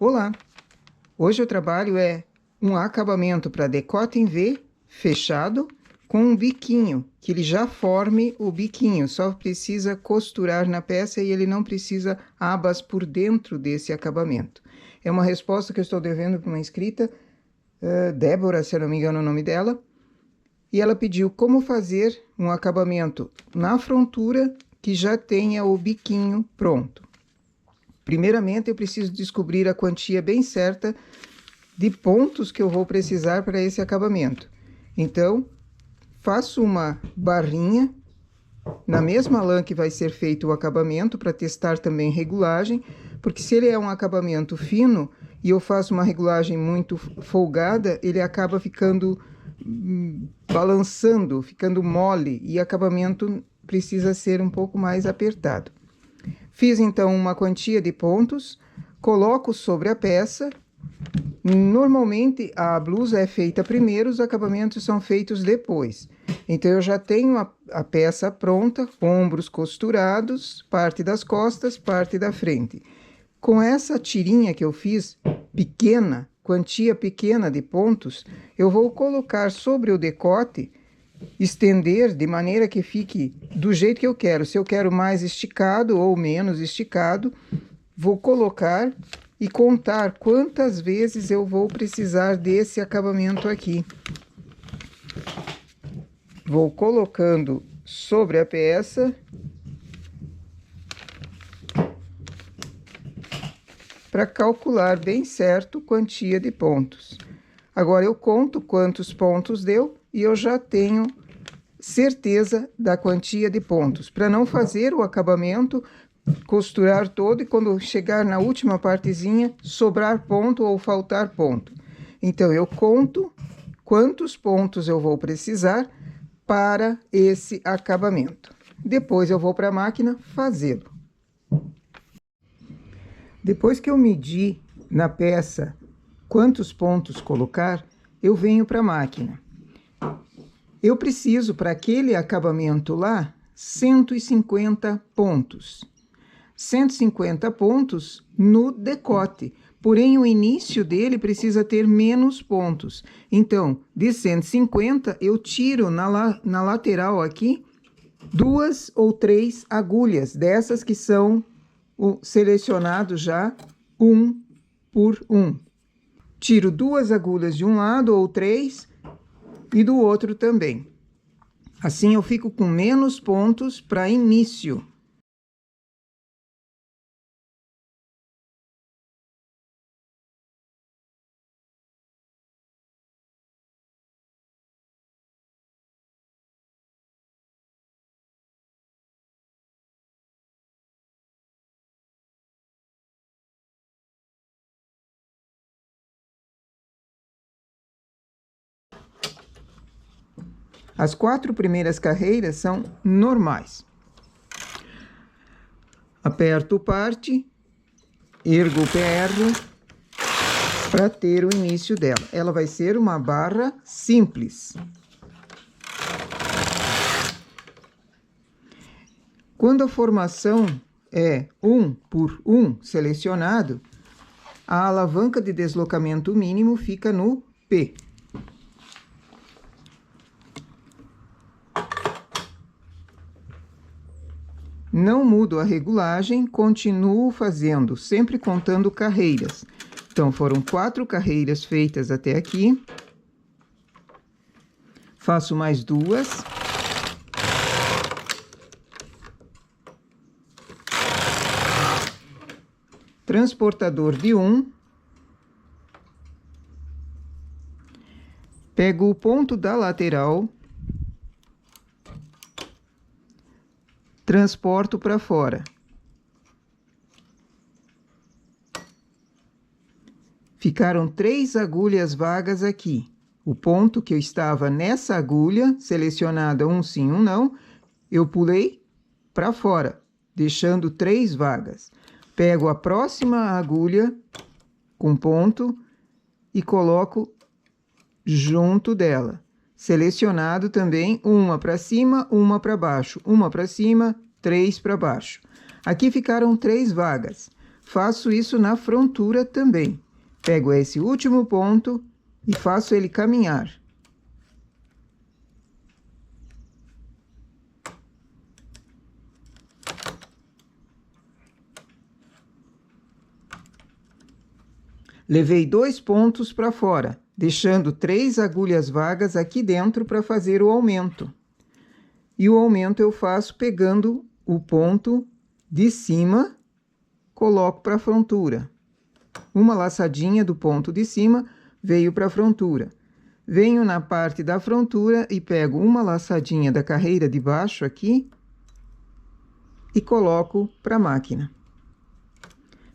Olá! Hoje o trabalho é um acabamento para decote em V fechado com um biquinho, que ele já forme o biquinho, só precisa costurar na peça e ele não precisa abas por dentro desse acabamento. É uma resposta que eu estou devendo para uma inscrita, Débora, se eu não me engano o nome dela, e ela pediu como fazer um acabamento na frontura que já tenha o biquinho pronto. Primeiramente, eu preciso descobrir a quantia bem certa de pontos que eu vou precisar para esse acabamento. Então, faço uma barrinha na mesma lã que vai ser feito o acabamento, para testar também regulagem, porque se ele é um acabamento fino e eu faço uma regulagem muito folgada, ele acaba ficando balançando, ficando mole, e acabamento precisa ser um pouco mais apertado. Fiz então uma quantia de pontos, coloco sobre a peça. Normalmente a blusa é feita primeiro, os acabamentos são feitos depois. Então eu já tenho a peça pronta, ombros costurados, parte das costas, parte da frente. Com essa tirinha que eu fiz, pequena, quantia pequena de pontos, eu vou colocar sobre o decote, estender de maneira que fique do jeito que eu quero. Se eu quero mais esticado ou menos esticado, vou colocar e contar quantas vezes eu vou precisar desse acabamento aqui. Vou colocando sobre a peça para calcular bem certo a quantia de pontos. Agora eu conto quantos pontos deu e eu já tenho certeza da quantia de pontos, para não fazer o acabamento, costurar todo e quando chegar na última partezinha sobrar ponto ou faltar ponto. Então eu conto quantos pontos eu vou precisar para esse acabamento. Depois eu vou para a máquina fazê-lo. Depois que eu medi na peça quantos pontos colocar, eu venho para a máquina. Eu preciso, para aquele acabamento lá, 150 pontos. 150 pontos no decote, porém o início dele precisa ter menos pontos. Então, de 150, eu tiro na lateral aqui 2 ou 3 agulhas, dessas que são selecionados já 1 por 1. Tiro 2 agulhas de um lado ou 3 e do outro também. Assim eu fico com menos pontos para início. As 4 primeiras carreiras são normais. Aperto o parte, ergo o PR para ter o início dela. Ela vai ser uma barra simples. Quando a formação é 1 por 1 selecionado, a alavanca de deslocamento mínimo fica no P. Não mudo a regulagem, continuo fazendo, sempre contando carreiras. Então, foram 4 carreiras feitas até aqui. Faço mais 2. Transportador de 1. Pego o ponto da lateral. Transporto para fora. Ficaram 3 agulhas vagas aqui. O ponto que eu estava nessa agulha, selecionada um sim, um não, eu pulei para fora, deixando 3 vagas. Pego a próxima agulha com ponto e coloco junto dela. Selecionado também uma para cima, uma para baixo, uma para cima, 3 para baixo. Aqui ficaram 3 vagas. faço isso na frontura também. Pego esse último ponto e faço ele caminhar. Levei 2 pontos para fora, deixando 3 agulhas vagas aqui dentro para fazer o aumento. E o aumento eu faço pegando o ponto de cima, coloco para a frontura. Uma laçadinha do ponto de cima veio para a frontura. Venho na parte da frontura e pego uma laçadinha da carreira de baixo aqui e coloco para a máquina.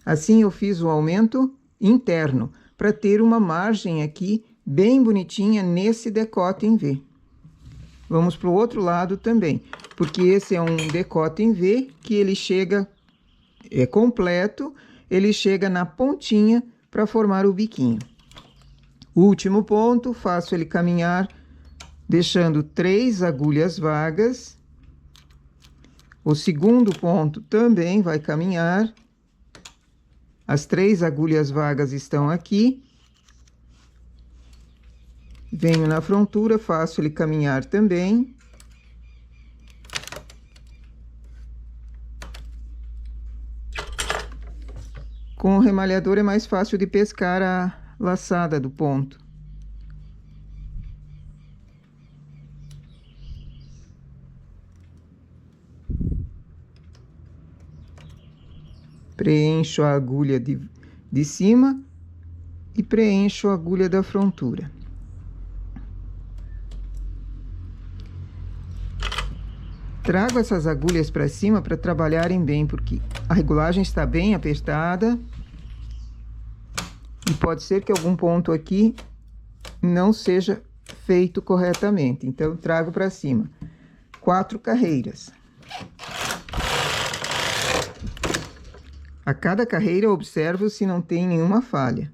Assim eu fiz o aumento interno, para ter uma margem aqui bem bonitinha nesse decote em V. Vamos para o outro lado também, porque esse é um decote em V que ele chega, é completo, ele chega na pontinha para formar o biquinho. Último ponto, faço ele caminhar, deixando 3 agulhas vagas. O segundo ponto também vai caminhar. As 3 agulhas vagas estão aqui. Venho na frontura, faço ele caminhar também. Com o remalhador é mais fácil de pescar a laçada do ponto. Preencho a agulha de cima e preencho a agulha da frontura. Trago essas agulhas para cima para trabalharem bem, porque a regulagem está bem apertada. E pode ser que algum ponto aqui não seja feito corretamente. Então, trago para cima. 4 carreiras. A cada carreira eu observo se não tem nenhuma falha.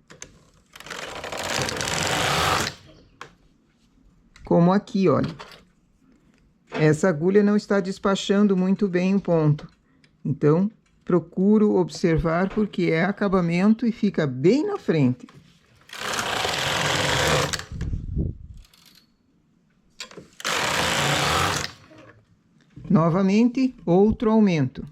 Como aqui, olha. Essa agulha não está despachando muito bem o ponto. Então, procuro observar porque é acabamento e fica bem na frente. Novamente, outro aumento.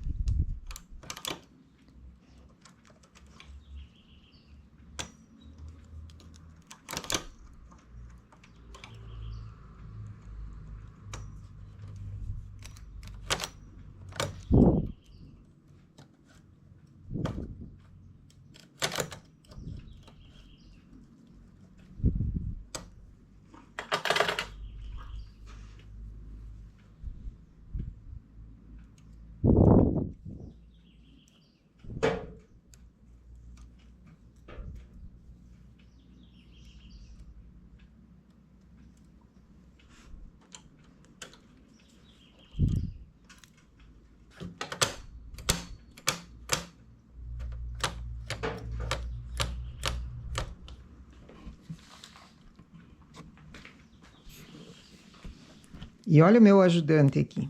E olha o meu ajudante aqui.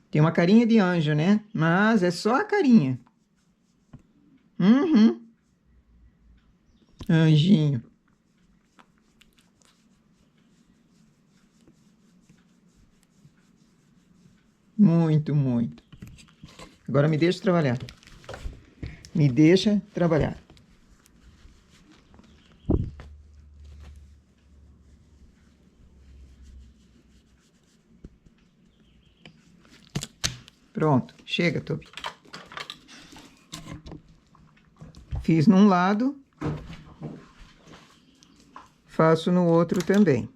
Tem uma carinha de anjo, né? Mas é só a carinha. Anjinho. Muito, muito. Agora me deixa trabalhar. Me deixa trabalhar. Pronto, chega, Tobi. Fiz num lado, faço no outro também.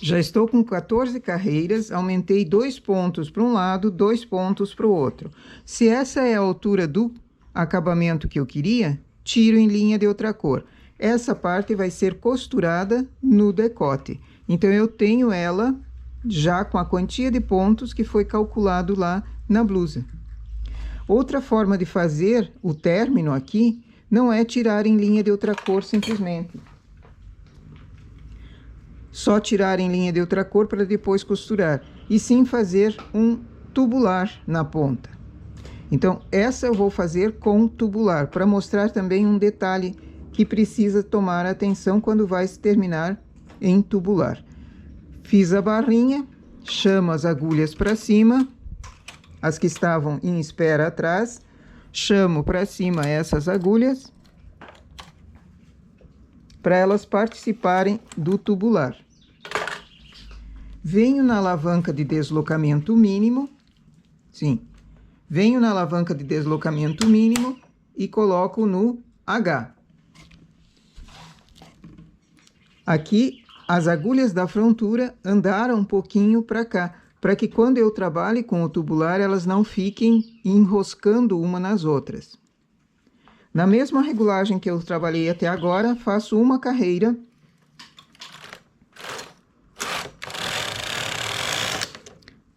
Já estou com 14 carreiras, aumentei 2 pontos para um lado, 2 pontos para o outro. Se essa é a altura do acabamento que eu queria, tiro em linha de outra cor. Essa parte vai ser costurada no decote. Então, eu tenho ela já com a quantia de pontos que foi calculado lá na blusa. Outra forma de fazer o término aqui não é tirar em linha de outra cor simplesmente. Só tirar em linha de outra cor para depois costurar, e sim fazer um tubular na ponta. Então, essa eu vou fazer com tubular, para mostrar também um detalhe que precisa tomar atenção quando vai se terminar em tubular. Fiz a barrinha, chamo as agulhas para cima, as que estavam em espera atrás, chamo para cima essas agulhas, para elas participarem do tubular. Venho na alavanca de deslocamento mínimo, venho na alavanca de deslocamento mínimo e coloco no H. Aqui, as agulhas da frontura andaram um pouquinho para cá, para que quando eu trabalhe com o tubular, elas não fiquem enroscando uma nas outras. Na mesma regulagem que eu trabalhei até agora, faço uma carreira.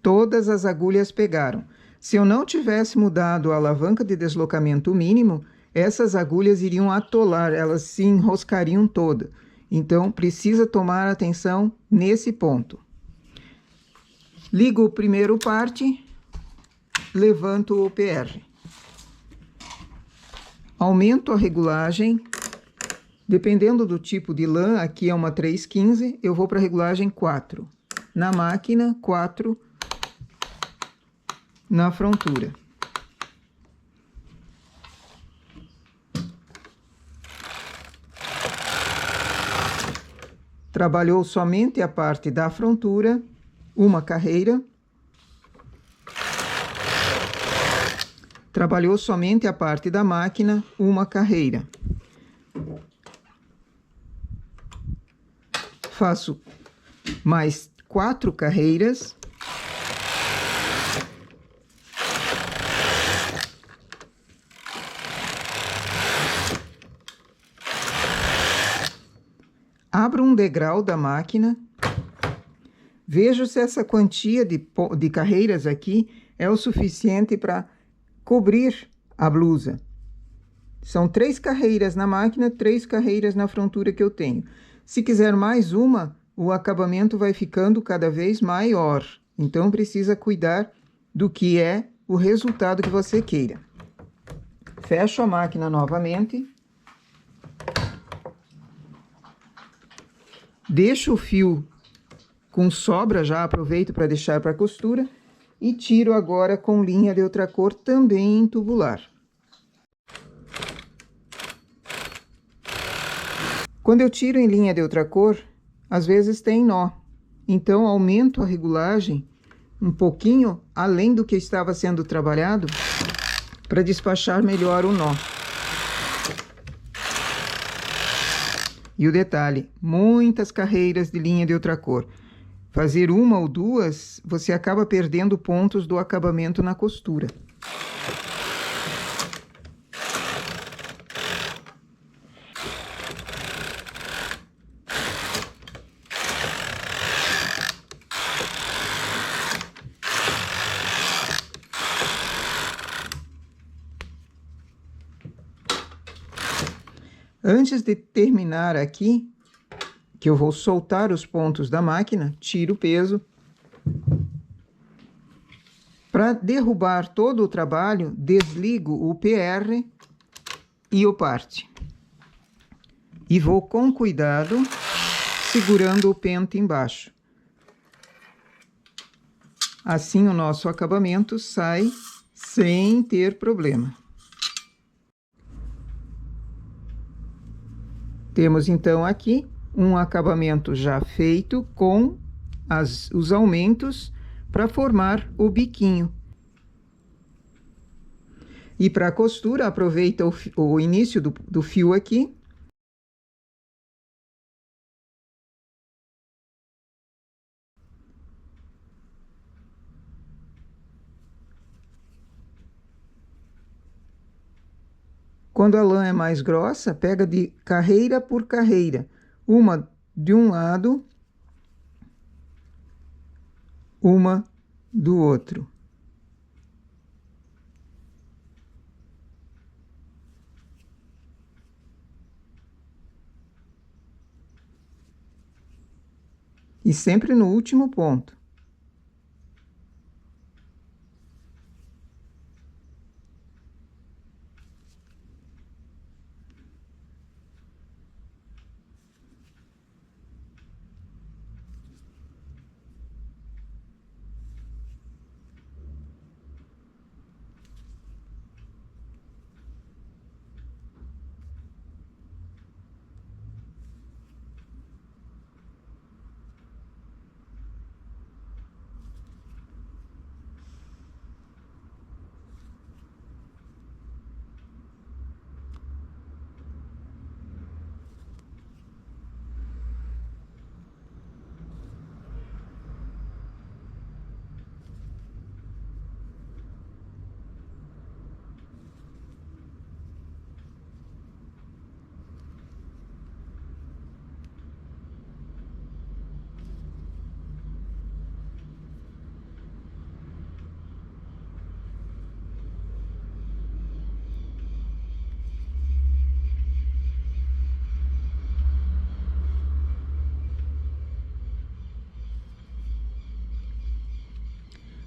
Todas as agulhas pegaram. Se eu não tivesse mudado a alavanca de deslocamento mínimo, essas agulhas iriam atolar, elas se enroscariam toda. Então, precisa tomar atenção nesse ponto. Ligo o primeiro parte, levanto o PR. Aumento a regulagem. Dependendo do tipo de lã, aqui é uma 315, eu vou para a regulagem 4. Na máquina, 4 na frontura. Trabalhou somente a parte da frontura, uma carreira. Trabalhou somente a parte da máquina, uma carreira. Faço mais 4 carreiras. Abro um degrau da máquina, vejo se essa quantia de carreiras aqui é o suficiente para cobrir a blusa. São 3 carreiras na máquina, 3 carreiras na frontura que eu tenho. Se quiser mais uma, o acabamento vai ficando cada vez maior. Então, precisa cuidar do que é o resultado que você queira. Fecho a máquina novamente. Deixo o fio com sobra, já aproveito para deixar para costura, e tiro agora com linha de outra cor também em tubular. Quando eu tiro em linha de outra cor, às vezes tem nó, então aumento a regulagem um pouquinho além do que estava sendo trabalhado para despachar melhor o nó. E o detalhe, muitas carreiras de linha de outra cor. Fazer uma ou duas, você acaba perdendo pontos do acabamento na costura. Antes de terminar aqui, que eu vou soltar os pontos da máquina, tiro o peso. Para derrubar todo o trabalho, desligo o PR e o parte. E vou com cuidado, segurando o pente embaixo. Assim o nosso acabamento sai sem ter problema. Temos então aqui um acabamento já feito com os aumentos para formar o biquinho. E para a costura, aproveita o início do fio aqui Quando a lã é mais grossa, pega de carreira por carreira, uma de um lado, uma do outro. E sempre no último ponto.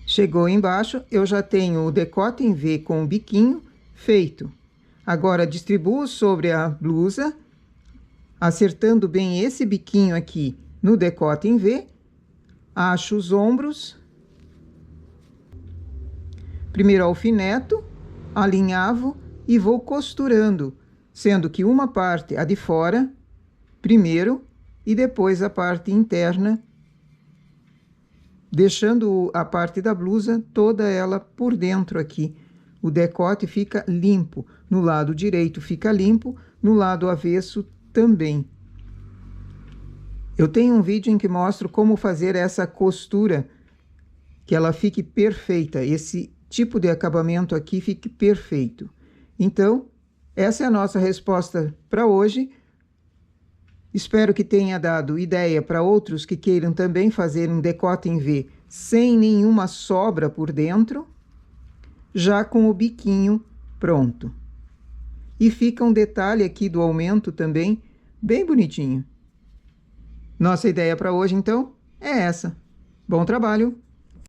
Chegou embaixo, eu já tenho o decote em V com o biquinho feito. Agora, distribuo sobre a blusa, acertando bem esse biquinho aqui no decote em V. Acho os ombros. Primeiro alfineto, alinhavo e vou costurando, sendo que uma parte, a de fora, primeiro, e depois a parte interna, deixando a parte da blusa toda ela por dentro aqui. O decote fica limpo. No lado direito fica limpo, no lado avesso também. Eu tenho um vídeo em que mostro como fazer essa costura, que ela fique perfeita. Esse tipo de acabamento aqui fique perfeito. Então, essa é a nossa resposta para hoje. Espero que tenha dado ideia para outros que queiram também fazer um decote em V sem nenhuma sobra por dentro, já com o biquinho pronto. E fica um detalhe aqui do aumento também, bem bonitinho. Nossa ideia para hoje, então, é essa. Bom trabalho!